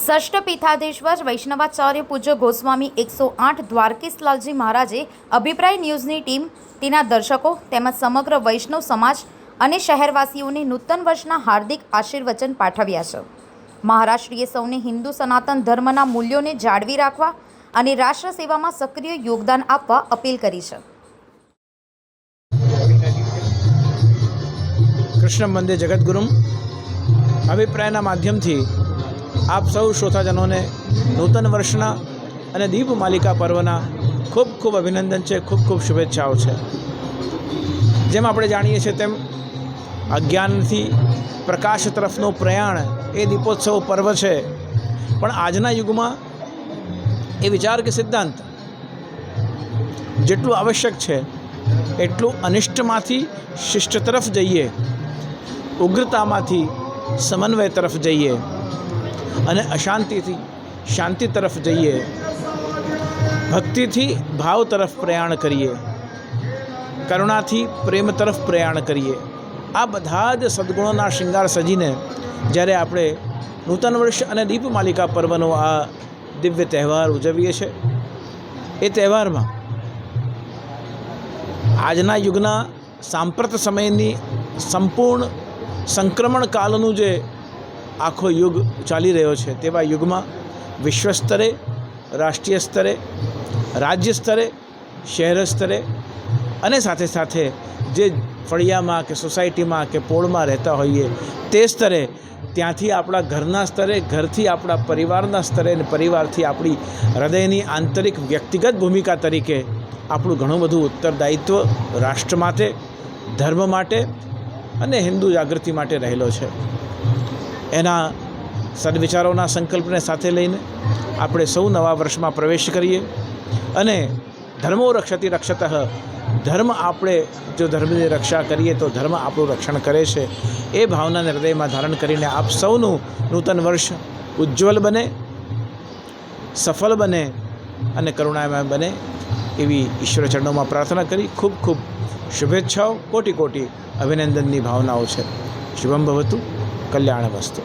ષષ્ઠ પીઠાધીશ્વર વૈષ્ણવાચાર્ય પૂજ્ય ગોસ્વામી 108 દ્વારકેશલાલજી મહારાજે અભિપ્રાય ન્યૂઝની ટીમ તેના દર્શકો તેમજ સમગ્ર વૈષ્ણવ સમાજ અને શહેરવાસીઓને નૂતન વર્ષના હાર્દિક આશીર્વચન પાઠવ્યા છે. મહારાષ્ટ્રીય સૌને હિન્દુ સનાતન ધર્મના મૂલ્યોને જાળવી રાખવા અને રાષ્ટ્ર સેવામાં સક્રિય યોગદાન આપવા અપીલ કરી છે. કૃષ્ણ વંદે જગદગુરુમ અભિપ્રાયના માધ્યમથી આપ સૌ શ્રોતાજનોને નૂતન વર્ષના અને દીપમાલિકા પર્વના ખૂબ ખૂબ અભિનંદન છે, ખૂબ ખૂબ શુભેચ્છાઓ છે. જેમ આપણે જાણીએ છીએ તેમ અજ્ઞાનથી પ્રકાશ તરફનું પ્રયાણ એ દીપોત્સવ પર્વ છે. પણ આજના યુગમાં એ વિચાર કે સિદ્ધાંત જેટલું આવશ્યક છે એટલું અનિષ્ટમાંથી શિષ્ટ તરફ જઈએ, ઉગ્રતામાંથી સમન્વય તરફ જઈએ અને અશાંતિથી શાંતિ તરફ જઈએ, ભક્તિથી ભાવ તરફ પ્રયાણ કરીએ, કરુણાથી પ્રેમ તરફ પ્રયાણ કરીએ. આ બધા જ સદ્ગુણોના શૃંગાર સજીને જ્યારે આપણે નૂતન વર્ષ અને દીપમાલિકા પર્વનો આ દિવ્ય તહેવાર ઉજવીએ છીએ, એ તહેવારમાં આજના યુગના સાંપ્રત સમયની સંપૂર્ણ સંક્રમણ કાળનું જે આખો યુગ ચાલી રહ્યો છે તેવા યુગમાં વિશ્વ સ્તરે, રાષ્ટ્રીય સ્તરે, રાજ્ય સ્તરે, શહેર સ્તરે અને સાથે સાથે જે ફળિયામાં કે સોસાયટીમાં કે પોળમાં રહેતા હોઈએ તે સ્તરે, ત્યાંથી આપણા ઘરના સ્તરે, ઘરથી આપણા પરિવારના સ્તરે અને પરિવારથી આપણી હૃદયની આંતરિક વ્યક્તિગત ભૂમિકા તરીકે આપણું ઘણું બધું ઉત્તરદાયિત્વ રાષ્ટ્ર માટે, ધર્મ માટે અને હિન્દુ જાગૃતિ માટે રહેલો છે. એના સદવિચારોના સંકલ્પને સાથે લઈને આપણે સૌ નવા વર્ષમાં પ્રવેશ કરીએ અને ધર્મો રક્ષતિ રક્ષતઃ, ધર્મ આપણે જો ધર્મની રક્ષા કરીએ તો ધર્મ આપણું રક્ષણ કરે છે. એ ભાવનાને હૃદયમાં ધારણ કરીને આપ સૌનું નૂતન વર્ષ ઉજ્જવલ બને, સફળ બને અને કરુણામય બને એવી ઈશ્વર ચરણોમાં પ્રાર્થના કરી ખૂબ ખૂબ શુભેચ્છાઓ, કોટી કોટી અભિનંદનની ભાવનાઓ છે. શુભમ ભવતુ, કલ્યાણ વસ્તુ.